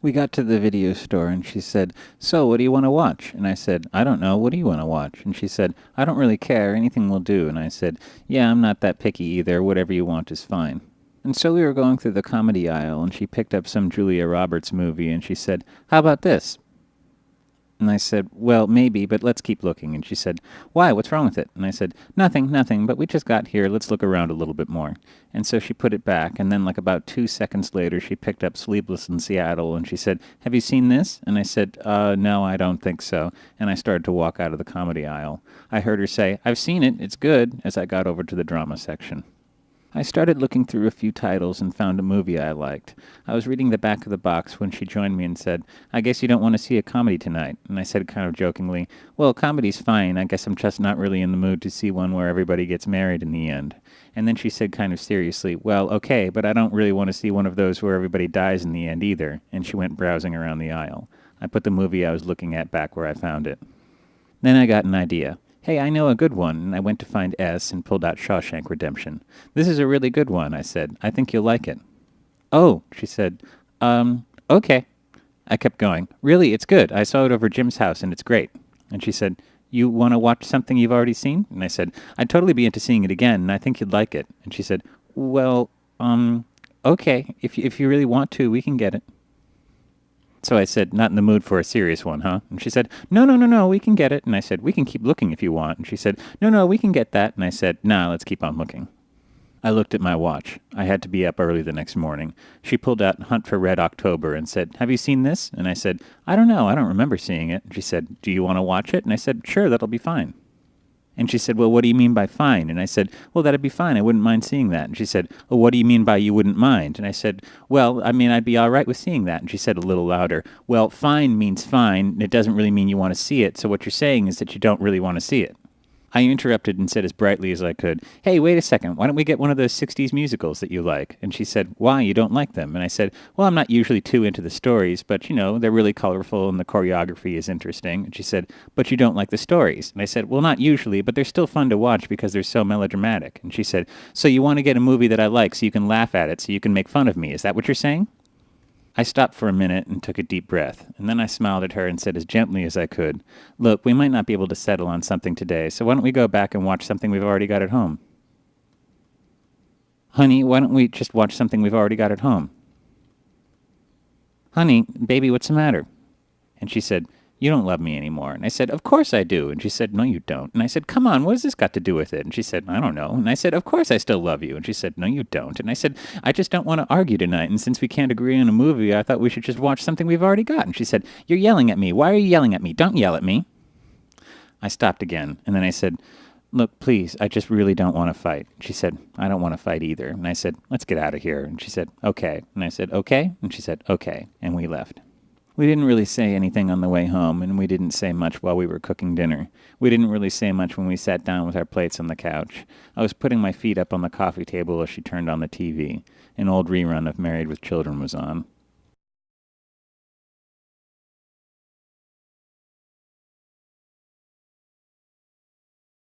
We got to the video store and she said, "So, what do you want to watch?" And I said, "I don't know. What do you want to watch?" And she said, "I don't really care. Anything will do." And I said, "Yeah, I'm not that picky either. Whatever you want is fine." And so we were going through the comedy aisle and she picked up some Julia Roberts movie and she said, "How about this?" And I said, "Well, maybe, but let's keep looking." And she said, "Why? What's wrong with it?" And I said, "Nothing, nothing, but we just got here. Let's look around a little bit more." And so she put it back, and then like about 2 seconds later, she picked up Sleepless in Seattle, and she said, "Have you seen this?" And I said, no, I don't think so." And I started to walk out of the comedy aisle. I heard her say, "I've seen it. It's good," as I got over to the drama section. I started looking through a few titles and found a movie I liked. I was reading the back of the box when she joined me and said, "I guess you don't want to see a comedy tonight." And I said kind of jokingly, "Well, comedy's fine. I guess I'm just not really in the mood to see one where everybody gets married in the end." And then she said kind of seriously, "Well, okay, but I don't really want to see one of those where everybody dies in the end either." And she went browsing around the aisle. I put the movie I was looking at back where I found it. Then I got an idea. "Hey, I know a good one," and I went to find S and pulled out Shawshank Redemption. "This is a really good one," I said. "I think you'll like it." "Oh," she said. Okay." I kept going. "Really, it's good. I saw it over Jim's house, and it's great." And she said, "You want to watch something you've already seen?" And I said, "I'd totally be into seeing it again, and I think you'd like it." And she said, "Well, okay. If you really want to, we can get it." So I said, "Not in the mood for a serious one, huh?" And she said, "No, no, no, no, we can get it." And I said, "We can keep looking if you want." And she said, "No, no, we can get that." And I said, "Nah, let's keep on looking." I looked at my watch. I had to be up early the next morning. She pulled out Hunt for Red October and said, "Have you seen this?" And I said, "I don't know. I don't remember seeing it." And she said, "Do you want to watch it?" And I said, "Sure, that'll be fine." And she said, "Well, what do you mean by fine?" And I said, "Well, that'd be fine. I wouldn't mind seeing that." And she said, "Well, what do you mean by you wouldn't mind?" And I said, "Well, I mean, I'd be all right with seeing that." And she said a little louder, "Well, fine means fine, and it doesn't really mean you want to see it. So what you're saying is that you don't really want to see it." I interrupted and said as brightly as I could, "Hey, wait a second. Why don't we get one of those 60s musicals that you like?" And she said, "Why? You don't like them?" And I said, "Well, I'm not usually too into the stories, but, they're really colorful and the choreography is interesting." And she said, "But you don't like the stories?" And I said, "Well, not usually, but they're still fun to watch because they're so melodramatic." And she said, "So you want to get a movie that I like so you can laugh at it, so you can make fun of me. Is that what you're saying?" I stopped for a minute and took a deep breath, and then I smiled at her and said as gently as I could, "Look, we might not be able to settle on something today, so why don't we go back and watch something we've already got at home?" "Honey, why don't we just watch something we've already got at home?" "Honey, baby, what's the matter?" And she said, "You don't love me anymore." And I said, "Of course I do." And she said, "No, you don't." And I said, "Come on, what has this got to do with it?" And she said, "I don't know." And I said, "Of course I still love you." And she said, "No, you don't." And I said, "I just don't want to argue tonight. And since we can't agree on a movie, I thought we should just watch something we've already got." And she said, "You're yelling at me. Why are you yelling at me? Don't yell at me." I stopped again. And then I said, "Look, please, I just really don't want to fight." She said, "I don't want to fight either." And I said, "Let's get out of here." And she said, "Okay." And I said, "Okay." And she said, "Okay." And we left. We didn't really say anything on the way home, and we didn't say much while we were cooking dinner. We didn't really say much when we sat down with our plates on the couch. I was putting my feet up on the coffee table as she turned on the TV. An old rerun of Married with Children was on.